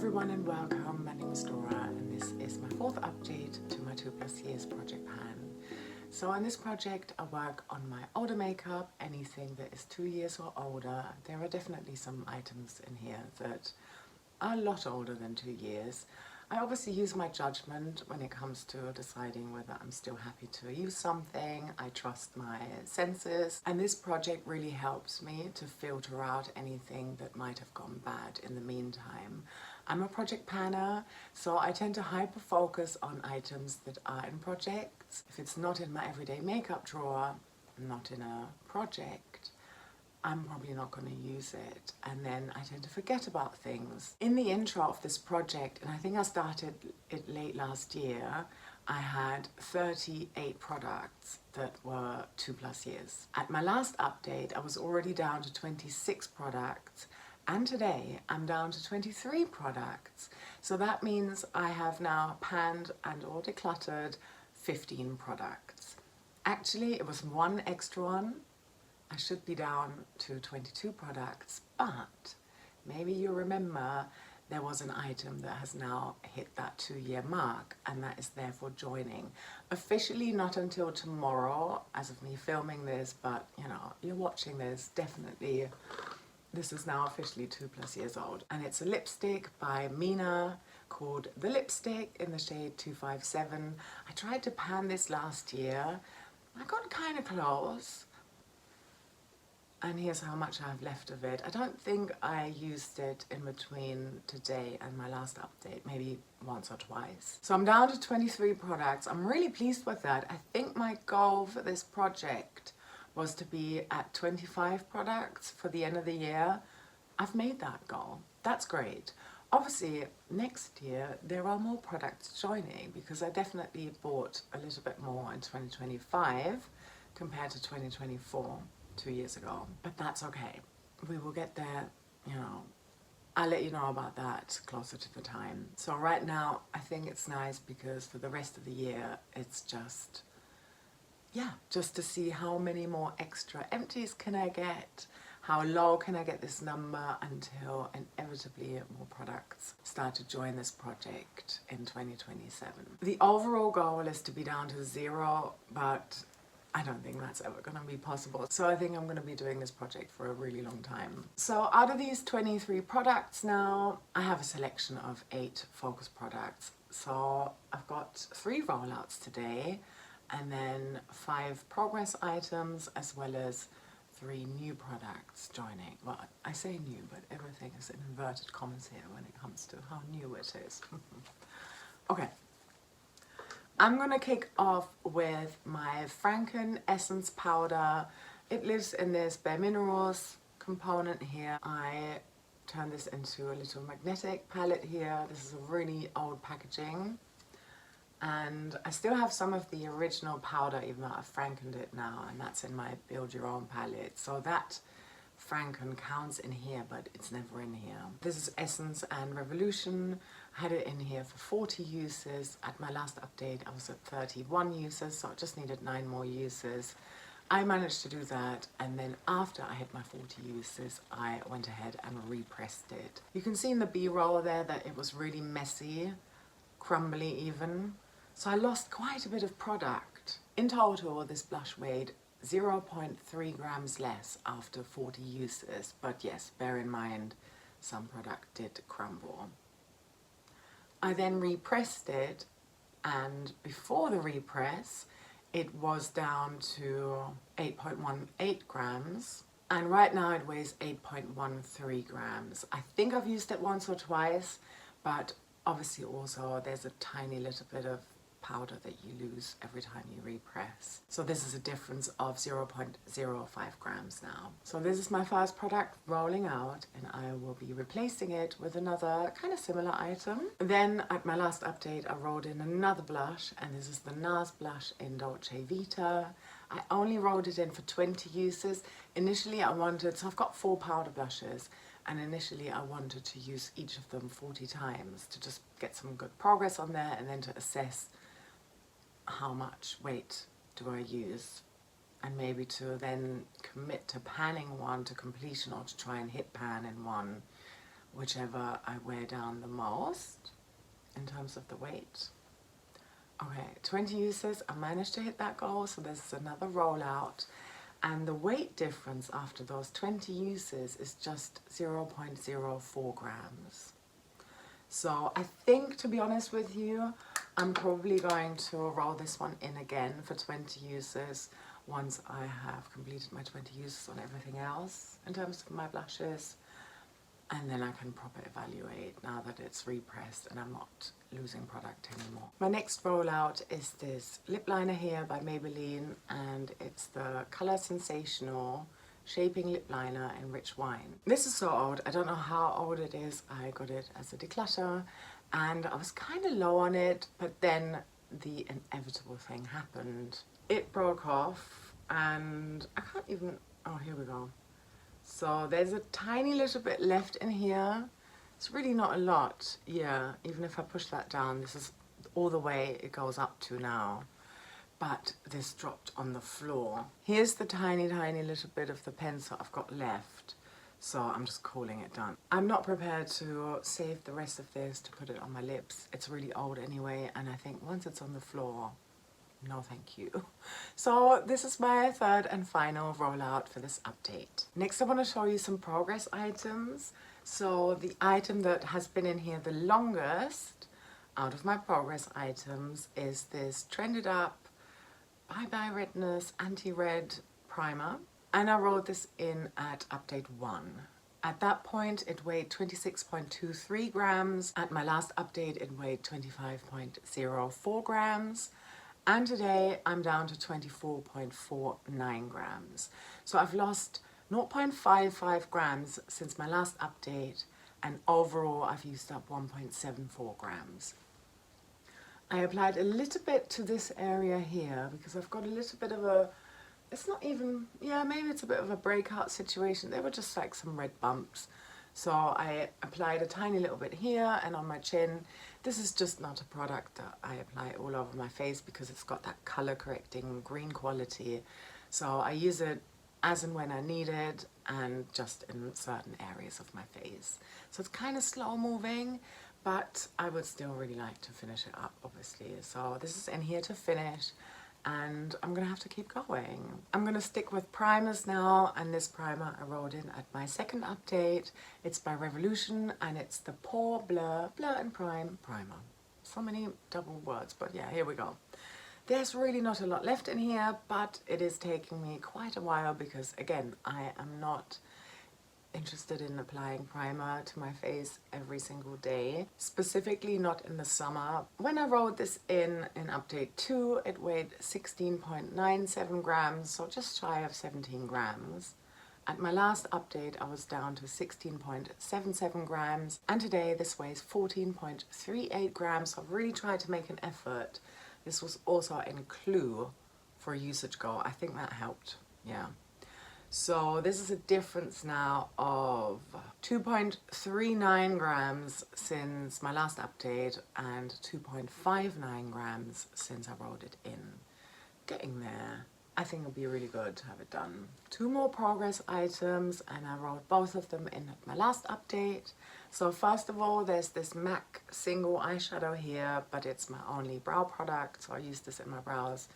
everyone and welcome. My name is Dora and this is my fourth update to my 2+ years project pan. So on this project I work on my older makeup, anything that is 2 years or older. There are definitely some items in here that are a lot older than 2 years. I obviously use my judgment when it comes to deciding whether I'm still happy to use something. I trust my senses, and this project really helps me to filter out anything that might have gone bad in the meantime. I'm a project panner, so I tend to hyper focus on items that are in projects. If it's not in my everyday makeup drawer, not in a project, I'm probably not going to use it, and then I tend to forget about things. In the intro of this project, and I think I started it late last year, I had 38 products that were 2+ years. At my last update, I was already down to 26 products, and today I'm down to 23 products. So that means I have now panned and or decluttered 15 products. Actually, it was one extra one. I should be down to 22 products, but maybe you remember there was an item that has now hit that 2-year mark, and that is therefore joining. Officially not until tomorrow as of me filming this, but you know, you're watching this, definitely this is now officially 2+ years old. And it's a lipstick by Mina called The Lipstick in the shade 257. I tried to pan this last year. I got kind of close. And here's how much I have left of it. I don't think I used it in between today and my last update, maybe once or twice. So I'm down to 23 products. I'm really pleased with that. I think my goal for this project was to be at 25 products for the end of the year. I've made that goal. That's great. Obviously, next year there are more products joining because I definitely bought a little bit more in 2025 compared to 2024. 2 years ago, but that's okay. We will get there, you know. I'll let you know about that closer to the time. So right now, I think it's nice because for the rest of the year, it's just, yeah, just to see how many more extra empties can I get, how low can I get this number until inevitably more products start to join this project in 2027. The overall goal is to be down to 0, but I don't think that's ever going to be possible. So I think I'm going to be doing this project for a really long time. So out of these 23 products now, I have a selection of 8 focus products. So I've got 3 rollouts today, and then 5 progress items, as well as 3 new products joining. Well, I say new, but everything is in inverted commas here when it comes to how new it is. Okay. I'm going to kick off with my Franken Essence Powder. It lives in this Bare Minerals component here. I turned this into a little magnetic palette here. This is a really old packaging. And I still have some of the original powder, even though I've Frankened it now, and that's in my Build Your Own palette. So that Franken counts in here, but it's never in here. This is Essence and Revolution. I had it in here for 40 uses. At my last update, I was at 31 uses, so I just needed 9 more uses. I managed to do that, and then after I hit my 40 uses, I went ahead and repressed it. You can see in the B-roll there that it was really messy, crumbly even. So I lost quite a bit of product. In total, this blush weighed 0.3 grams less after 40 uses, but yes, bear in mind, some product did crumble. I then repressed it, and before the repress, it was down to 8.18 grams, and right now it weighs 8.13 grams. I think I've used it once or twice, but obviously also there's a tiny little bit of powder that you lose every time you repress. So this is a difference of 0.05 grams now. So this is my first product rolling out, and I will be replacing it with another kind of similar item. Then at my last update, I rolled in another blush, and this is the NARS blush in Dolce Vita. I only rolled it in for 20 uses. Initially I wanted, so I've got 4 powder blushes, and initially I wanted to use each of them 40 times to just get some good progress on there, and then to assess how much weight do I use, and maybe to then commit to panning one to completion, or to try and hit pan in one whichever I wear down the most in terms of the weight. Okay, 20 uses, I managed to hit that goal, so there's another rollout. And the weight difference after those 20 uses is just 0.04 grams. So I think, to be honest with you, I'm probably going to roll this one in again for 20 uses once I have completed my 20 uses on everything else in terms of my blushes. And then I can proper evaluate now that it's repressed and I'm not losing product anymore. My next rollout is this lip liner here by Maybelline, and it's the Color Sensational Shaping Lip Liner in Rich Wine. This is so old, I don't know how old it is. I got it as a declutter and I was kind of low on it, but then the inevitable thing happened. It broke off and I can't even, oh here we go. So there's a tiny little bit left in here. It's really not a lot. Yeah, even if I push that down, this is all the way it goes up to now. But this dropped on the floor. Here's the tiny little bit of the pencil I've got left. So I'm just calling it done. I'm not prepared to save the rest of this to put it on my lips. It's really old anyway, and I think once it's on the floor, no thank you. So this is my third and final rollout for this update. Next I want to show you some progress items. So the item that has been in here the longest out of my progress items is this Trended Up Bye Bye Redness Anti-Red Primer. And I rolled this in at update 1. At that point it weighed 26.23 grams. At my last update it weighed 25.04 grams. And today I'm down to 24.49 grams. So I've lost 0.55 grams since my last update, and overall I've used up 1.74 grams. I applied a little bit to this area here because I've got a little bit of a, it's not even, yeah, maybe it's a bit of a breakout situation. They were just like some red bumps. So I applied a tiny little bit here and on my chin. This is just not a product that I apply all over my face because it's got that color correcting green quality. So I use it as and when I need it and just in certain areas of my face. So it's kind of slow moving, but I would still really like to finish it up, obviously. So this is in here to finish, and I'm gonna have to keep going. I'm gonna stick with primers now, and this primer I rolled in at my second update. It's by Revolution and it's the Pore Blur and Prime Primer. So many double words, but yeah, here we go. There's really not a lot left in here, but it is taking me quite a while because, again, I am not interested in applying primer to my face every single day, specifically not in the summer. When I rolled this in update 2, it weighed 16.97 grams, so just shy of 17 grams. At my last update I was down to 16.77 grams, and today this weighs 14.38 grams, so I've really tried to make an effort. This was also in Clue for Usage Go. I think that helped, yeah. So this is a difference now of 2.39 grams since my last update and 2.59 grams since I rolled it in. Getting there. I think it'll be really good to have it done. 2 more progress items, and I rolled both of them in at my last update. So first of all, there's this MAC single eyeshadow here, but it's my only brow product, so I use this in my brows,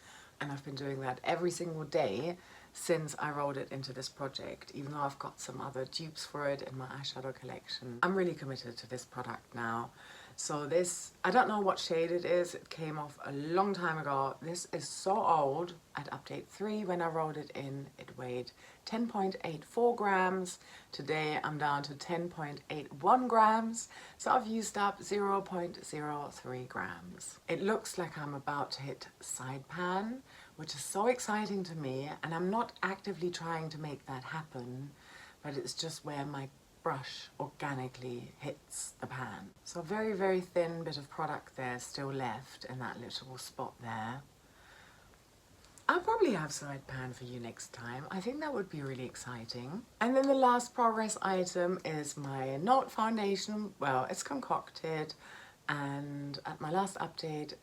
and I've been doing that every single day since I rolled it into this project, even though I've got some other dupes for it in my eyeshadow collection. I'm really committed to this product now. So this, I don't know what shade it is, it came off a long time ago. This is so old. At update 3, when I rolled it in, it weighed 10.84 grams. Today I'm down to 10.81 grams. So I've used up 0.03 grams. It looks like I'm about to hit side pan, which is so exciting to me, and I'm not actively trying to make that happen, but it's just where my brush organically hits the pan. So a very thin bit of product there still left in that little spot there. I'll probably have side pan for you next time. I think that would be really exciting. And then the last progress item is my Note foundation. Well, it's concocted, and at my last update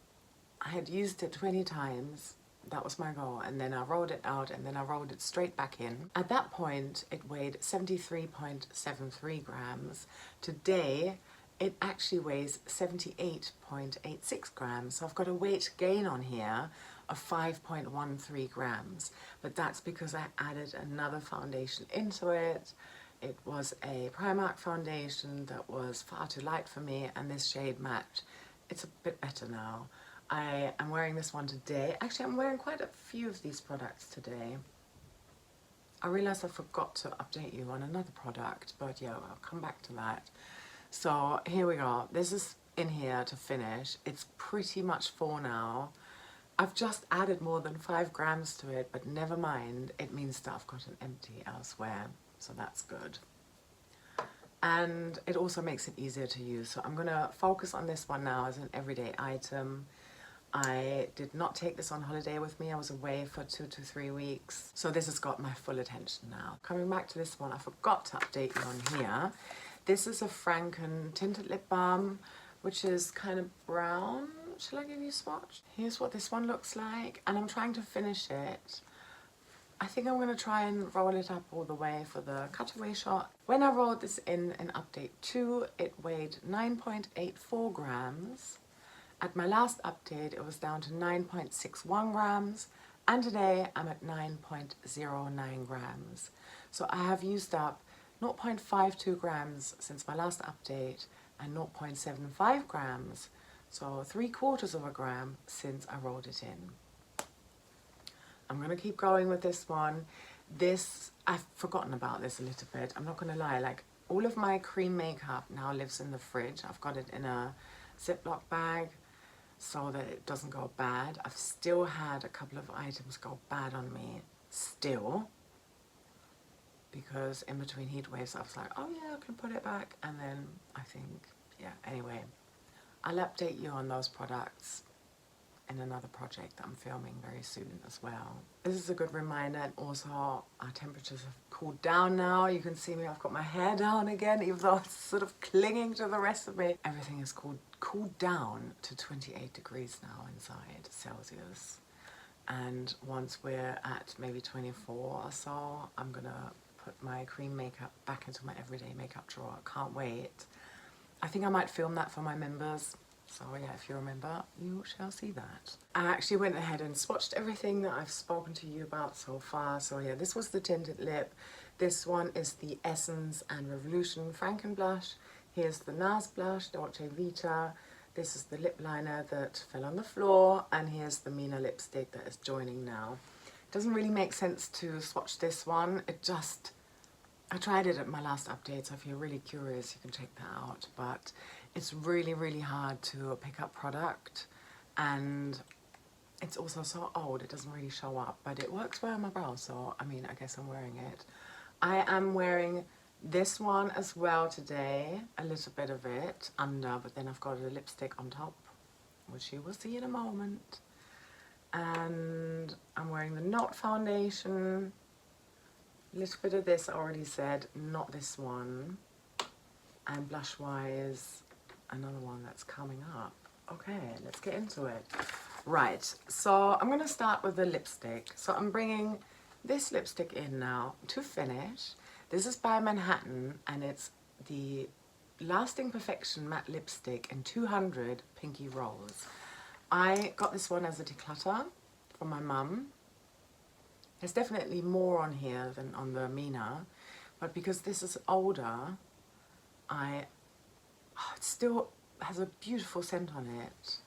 I had used it 20 times That was my goal. And then I rolled it out and then I rolled it straight back in. At that point, it weighed 73.73 grams. Today, it actually weighs 78.86 grams. So I've got a weight gain on here of 5.13 grams. But that's because I added another foundation into it. It was a Primark foundation that was far too light for me, and this shade matched. It's a bit better now. I am wearing this one today. Actually, I'm wearing quite a few of these products today. I realized I forgot to update you on another product, but yeah, I'll come back to that. So here we go. This is in here to finish. It's pretty much full now. I've just added more than 5 grams to it, but never mind. It means that I've got an empty elsewhere, so that's good. And it also makes it easier to use. So I'm gonna focus on this one now as an everyday item. I did not take this on holiday with me. I was away for 2 to 3 weeks. So this has got my full attention now. Coming back to this one, I forgot to update you on here. This is a Franken tinted lip balm, which is kind of brown. Shall I give you a swatch? Here's what this one looks like, and I'm trying to finish it. I think I'm gonna try and roll it up all the way for the cutaway shot. When I rolled this in update 2, it weighed 9.84 grams. At my last update, it was down to 9.61 grams, and today I'm at 9.09 grams. So I have used up 0.52 grams since my last update and 0.75 grams, so 3/4 of a gram since I rolled it in. I'm gonna keep going with this one. This, I've forgotten about this a little bit. I'm not gonna lie, like all of my cream makeup now lives in the fridge. I've got it in a Ziploc bag so that it doesn't go bad. I've still had a couple of items go bad on me still, because in between heat waves I was like, oh yeah, I can put it back, and then I think, yeah, anyway, I'll update you on those products in another project that I'm filming very soon as well. This is a good reminder, and also our temperatures have cooled down now. You can see me, I've got my hair down again, even though it's sort of clinging to the rest of me. Everything is cooled down to 28 degrees now inside Celsius. And once we're at maybe 24 or so, I'm gonna put my cream makeup back into my everyday makeup drawer. Can't wait. I think I might film that for my members. So yeah, if you remember, you shall see that. I actually went ahead and swatched everything that I've spoken to you about so far. So yeah, this was the tinted lip. This one is the Essence and Revolution Franken blush. Here's the NARS blush, Dolce Vita. This is the lip liner that fell on the floor. And here's the Mina lipstick that is joining now. It doesn't really make sense to swatch this one. I tried it at my last update, so if you're really curious, you can check that out. But it's really, really hard to pick up product, and it's also so old, it doesn't really show up, but it works well on my brow, so I mean, I guess I'm wearing it. I am wearing this one as well today, a little bit of it under, but then I've got a lipstick on top, which you will see in a moment. And I'm wearing the Note foundation. A little bit of this I already said, not this one. And blush wise, another one that's coming up. Okay, let's get into it. Right, so I'm gonna start with the lipstick. So I'm bringing this lipstick in now to finish. This is by Manhattan, and it's the Lasting Perfection Matte Lipstick in 200 Pinky Rose. I got this one as a declutter from my mum. There's definitely more on here than on the Mina, but because this is older, it still has a beautiful scent on it.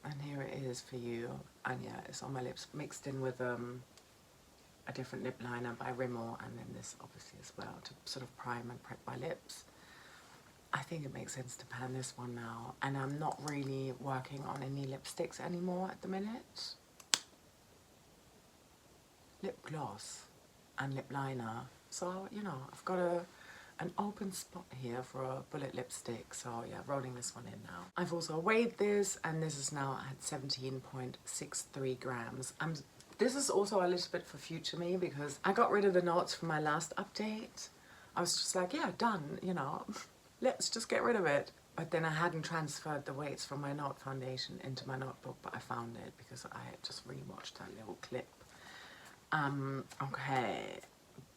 And here it is for you. And yeah, it's on my lips, mixed in with a different lip liner by Rimmel, and then this obviously as well to sort of prime and prep my lips. I think it makes sense to pan this one now, and I'm not really working on any lipsticks anymore at the minute. Lip gloss and lip liner, so you know, I've got an open spot here for a bullet lipstick, so yeah, rolling this one in now. I've also weighed this, and this is now at 17.63 grams. This is also a little bit for future me, because I got rid of the notes from my last update. I was just like, yeah, done, you know, let's just get rid of it. But then I hadn't transferred the weights from my Note foundation into my notebook, but I found it because I had just rewatched that little clip. Okay,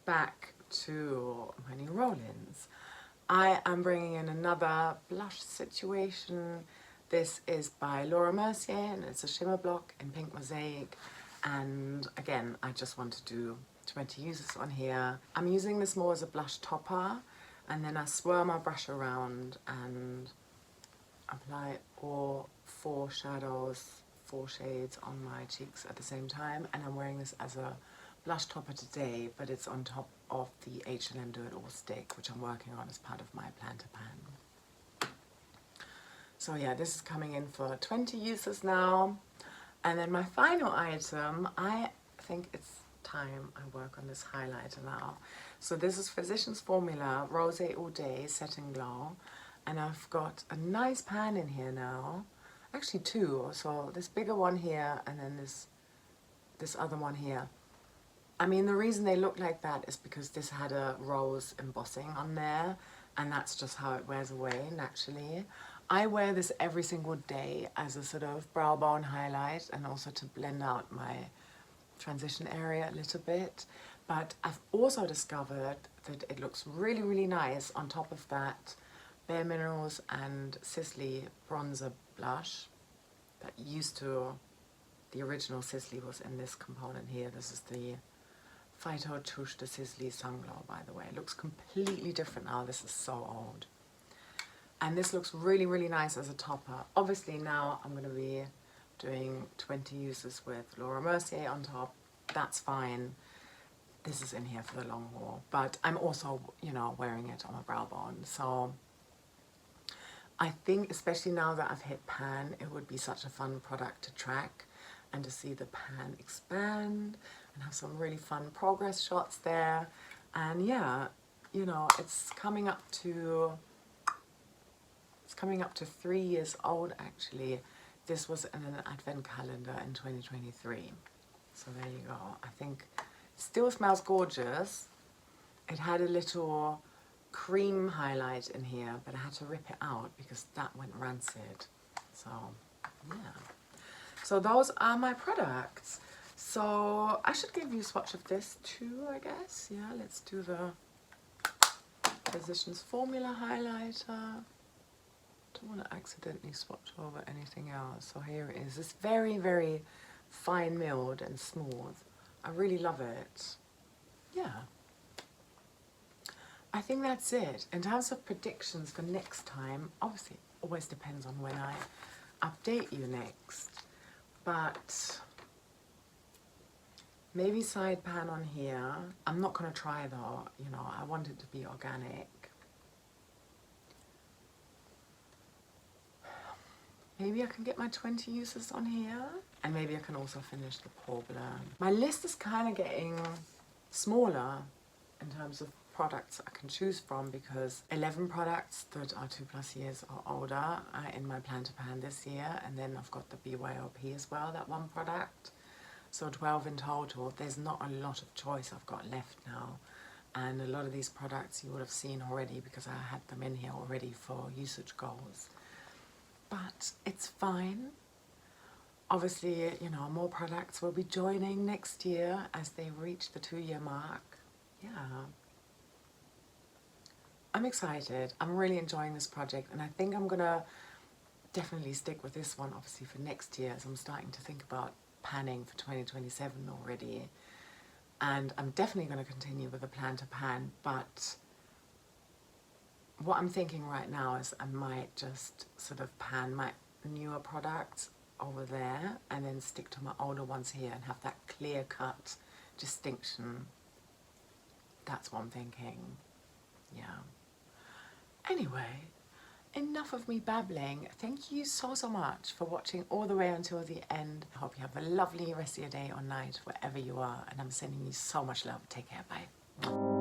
back to my new roll-ins. I am bringing in another blush situation. This is by Laura Mercier and it's a shimmer block in pink mosaic. And again, I just want to do 20 uses on here. I'm using this more as a blush topper, and then I swirl my brush around and apply all 4 shadows, 4 shades on my cheeks at the same time. And I'm wearing this as a blush topper today, but it's on top of the H&M Do It All stick, which I'm working on as part of my plan to pan. So yeah, this is coming in for 20 uses now. And then my final item, I think it's time I work on this highlighter now. So this is Physicians Formula Rosé All Day Set and Glow. And I've got a nice pan in here now. Actually 2, so this bigger one here and then this other one here. I mean, the reason they look like that is because this had a rose embossing on there, and that's just how it wears away naturally. I wear this every single day as a sort of brow bone highlight and also to blend out my transition area a little bit. But I've also discovered that it looks really, really nice on top of that Bare Minerals and Sisley bronzer blush that used to, the original Sisley was in this component here. This is the Phyto Touche de Sisley Sun Glow, by the way. It looks completely different now. This is so old. And this looks really, really nice as a topper. Obviously now I'm going to be doing 20 uses with Laura Mercier on top. That's fine. This is in here for the long haul. But I'm also, you know, wearing it on my brow bone. So I think, especially now that I've hit pan, it would be such a fun product to track and to see the pan expand and have some really fun progress shots there. And yeah, you know, it's coming up to 3 years old actually. This was in an advent calendar in 2023. So there you go. I think it still smells gorgeous. It had a little cream highlight in here, but I had to rip it out because that went rancid. So yeah. So those are my products. So I should give you a swatch of this too, I guess. Yeah, let's do the Physicians Formula highlighter. Don't want to accidentally swatch over anything else. So here it is. It's very, very fine milled and smooth. I really love it. Yeah. I think that's it. In terms of predictions for next time, obviously it always depends on when I update you next. But maybe side pan on here. I'm not going to try though, you know, I want it to be organic. Maybe I can get my 20 uses on here. And maybe I can also finish the pore blur. My list is kind of getting smaller in terms of products I can choose from, because 11 products that are 2+ years or older are in my plan to pan this year. And then I've got the BYOP as well, that one product. So 12 in total. There's not a lot of choice I've got left now. And a lot of these products you would have seen already because I had them in here already for usage goals. But it's fine. Obviously, you know, more products will be joining next year as they reach the 2-year mark. Yeah. I'm excited. I'm really enjoying this project, and I think I'm gonna definitely stick with this one, obviously, for next year, as I'm starting to think about panning for 2027 already. And I'm definitely gonna continue with the plan to pan, but what I'm thinking right now is I might just sort of pan my newer products over there and then stick to my older ones here and have that clear-cut distinction. That's what I'm thinking. Yeah. Anyway, enough of me babbling. Thank you so, so much for watching all the way until the end. I hope you have a lovely rest of your day or night, wherever you are, and I'm sending you so much love. Take care. Bye.